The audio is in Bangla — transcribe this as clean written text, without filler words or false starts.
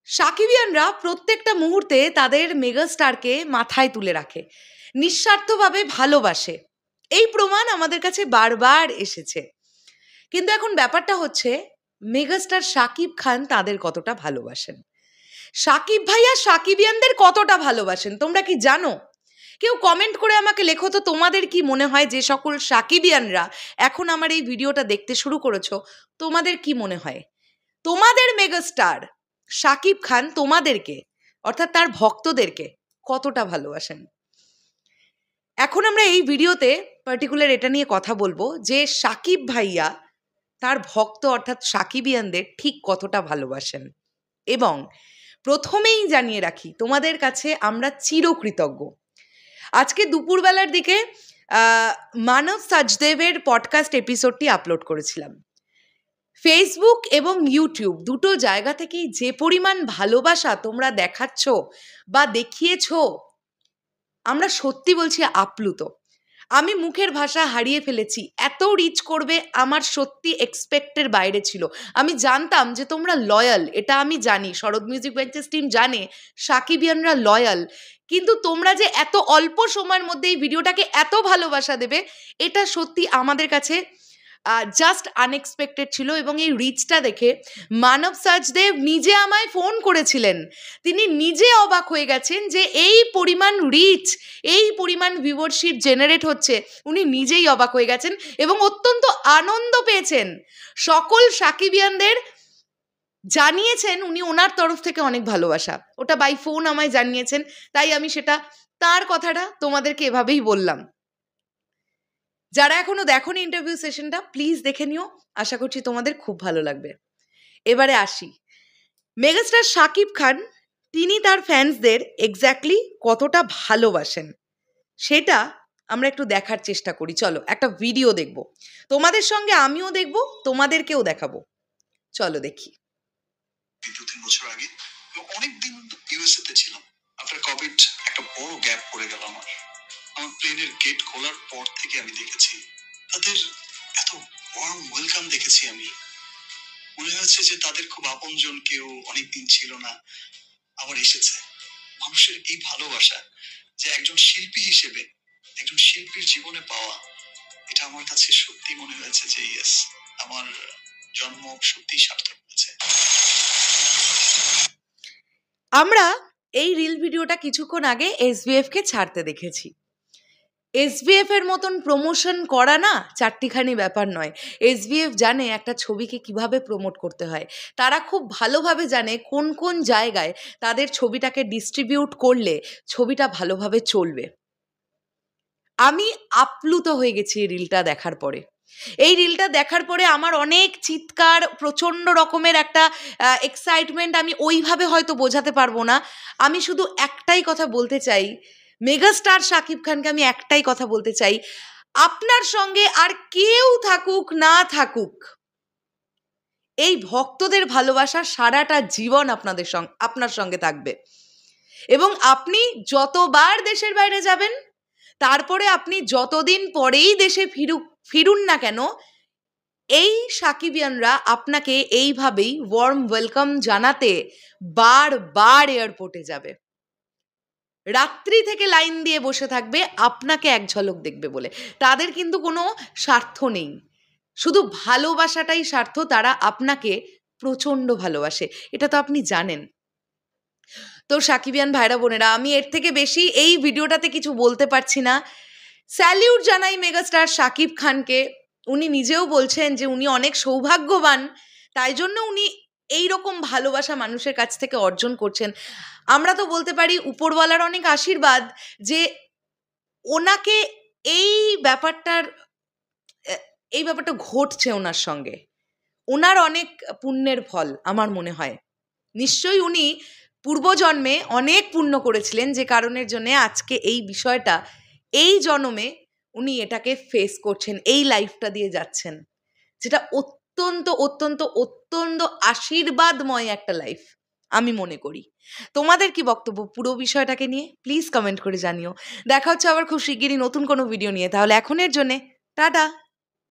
সাকিবিয়ানরা প্রত্যেকটা মুহূর্তে তাদের মেগাস্টারকে মাথায় তুলে রাখে, নিঃস্বার্থভাবে ভালোবাসে। এই প্রমাণ আমাদের কাছে বারবার এসেছে। কিন্তু এখন ব্যাপারটা হচ্ছে, মেগাস্টার শাকিব খান তাদের কতটা ভালোবাসেন, শাকিব ভাইয়া সাকিবিয়ানদের কতটা ভালোবাসেন তোমরা কি জানো? কেউ কমেন্ট করে আমাকে লেখো তো, তোমাদের কি মনে হয় যে সকল সাকিবিয়ানরা এখন আমার এই ভিডিওটা দেখতে শুরু করেছো, তোমাদের কি মনে হয় তোমাদের মেগাস্টার শাকিব খান তোমাদেরকে অর্থাৎ তার ভক্তদেরকে কতটা ভালোবাসেন? এখন আমরা এই ভিডিওতে পার্টিকুলার এটা নিয়ে কথা বলবো যে শাকিব ভাইয়া তার ভক্ত অর্থাৎ সাকিবিয়ানদের ঠিক কতটা ভালোবাসেন। এবং প্রথমেই জানিয়ে রাখি, তোমাদের কাছে আমরা চিরকৃতজ্ঞ। আজকে দুপুরবেলার দিকে মানব সাজদেবের পডকাস্ট এপিসোডটি আপলোড করেছিলাম। ফেসবুক এবং ইউটিউব দুটো জায়গা থেকেই যে পরিমাণ ভালোবাসা তোমরা দেখাচ্ছ বা দেখিয়েছ, আমরা সত্যি বলছি আপ্লুত। আমি মুখের ভাষা হারিয়ে ফেলেছি। এত রিচ করবে আমার সত্যি এক্সপেক্টের বাইরে ছিল। আমি জানতাম যে তোমরা লয়াল, এটা আমি জানি, শরৎ মিউজিক বেঞ্চেস টিম জানে সাকিবিয়ানরা লয়াল, কিন্তু তোমরা যে এত অল্প সময়ের মধ্যে এই ভিডিওটাকে এত ভালোবাসা দেবে, এটা সত্যি আমাদের কাছে জাস্ট আনএক্সপেক্টেড ছিল। এবং এই রিচটা দেখে মানব সাজদেব নিজে আমায় ফোন করেছিলেন। তিনি নিজে অবাক হয়ে গেছেন যে এই পরিমাণ রিচ, এই পরিমাণ ভিউয়ারশিপ জেনারেট হচ্ছে, উনি নিজেই অবাক হয়ে গেছেন এবং অত্যন্ত আনন্দ পেয়েছেন। সকল সাকিবিয়ানদের জানিয়েছেন উনি ওনার তরফ থেকে অনেক ভালোবাসা, ওটা বাই ফোন আমায় জানিয়েছেন, তাই আমি সেটা তার কথাটা তোমাদেরকে এভাবেই বললাম। যারা এখনো দেখোনি ইন্টারভিউ সেশনটা, প্লিজ দেখে নিও, আশা করছি তোমাদের খুব ভালো লাগবে। এবারে আসি, মেগাস্টার শাকিব খান তিনি তার ফ্যান্সদের এক্স্যাক্টলি কতটা ভালোবাসেন সেটা আমরা একটু দেখার চেষ্টা করি। চলো একটা ভিডিও দেখব, তোমাদের সঙ্গে আমিও দেখব, তোমাদেরকেও দেখাবো। চলো দেখি। 2-3 বছর আগে অনেকদিন ইউএসএ তে ছিলাম। আফটার কোভিড একটা বড় গ্যাপ পড়ে গেল আমার প্লেনের গেট খোলার পর থেকে আমি দেখেছি তাদের এত ওয়ার্ম ওয়েলকাম দেখেছি। আমি মনে হচ্ছে যে তাদের খুব আপনজন কেউ অনেকদিন ছিল না, আবার এসেছে। মানুষের এই ভালোবাসা যে একজন শিল্পী হিসেবে একজন শিল্পীর জীবনে পাওয়া, এটা আমার কাছে সত্যি মনে হয়েছে যে ইয়েস, আমার জন্ম সত্যি সার্থক হয়েছে। আমরা এই রিল ভিডিওটা কিছুক্ষণ আগে এসবিএফ কে ছাড়তে দেখেছি। এসবিএফ এর মতন প্রমোশন করা না চারটিখানি ব্যাপার নয়। এসবিএফ জানে একটা ছবিকে কিভাবে প্রমোট করতে হয়, তারা খুব ভালোভাবে জানে কোন কোন জায়গায় তাদের ছবিটাকে ডিস্ট্রিবিউট করলে ছবিটা ভালোভাবে চলবে। আমি আপ্লুত হয়ে গেছি এই রিলটা দেখার পরে। এই রিলটা দেখার পরে আমার অনেক চিৎকার, প্রচণ্ড রকমের একটা এক্সাইটমেন্ট, আমি ওইভাবে হয়তো বোঝাতে পারবো না। আমি শুধু একটাই কথা বলতে চাই, মেগাস্টার শাকিব খানকে আমি একটাই কথা বলতে চাই, আপনার সঙ্গে আর কেউ থাকুক না থাকুক, এই ভক্তদের ভালোবাসা সারাটা জীবন আপনার সঙ্গে থাকবে। এবং আপনি যতবার দেশের বাইরে যাবেন, তারপরে আপনি যতদিন পরেই দেশে ফিরুন না কেন, এই সাকিবিয়ানরা আপনাকে এইভাবেই ওয়ার্ম ওয়েলকাম জানাতে বারবার এয়ারপোর্টে যাবে, রাত্রি থেকে লাইন দিয়ে বসে থাকবে আপনাকে এক ঝলক দেখবে বলে। তাদের কিন্তু কোনো স্বার্থ নেই, শুধু ভালোবাসাটাই স্বার্থ। তারা আপনাকে প্রচণ্ড ভালোবাসে, এটা তো আপনি জানেন। তো সাকিবিয়ান ভাইরা বোনেরা, আমি এর থেকে বেশি এই ভিডিওটাতে কিছু বলতে পারছি না। স্যালিউট জানাই মেগাস্টার শাকিব খানকে। উনি নিজেও বলছেন যে উনি অনেক সৌভাগ্যবান, তাই জন্য উনি এই রকম ভালোবাসা মানুষের কাছ থেকে অর্জন করছেন। আমরা তো বলতে পারি উপরওয়ালার অনেক আশীর্বাদ যে ওনাকে এই ব্যাপারটা ঘটছে ওনার সঙ্গে, ওনার অনেক পুণ্যের ফল আমার মনে হয়। নিশ্চয়ই উনি পূর্বজন্মে অনেক পুণ্য করেছিলেন, যে কারণের জন্য আজকে এই বিষয়টা এই জন্মে উনি এটাকে ফেস করছেন, এই লাইফটা দিয়ে যাচ্ছেন, যেটা অত্যন্ত অত্যন্ত অত্যন্ত আশীর্বাদময় একটা লাইফ আমি মনে করি। তোমাদের কি বক্তব্য পুরো বিষয়টাকে নিয়ে প্লিজ কমেন্ট করে জানিও। দেখা হচ্ছে আবার খুব শিগগিরই নতুন কোনো ভিডিও নিয়ে। তাহলে এখনের জন্যে টাটা।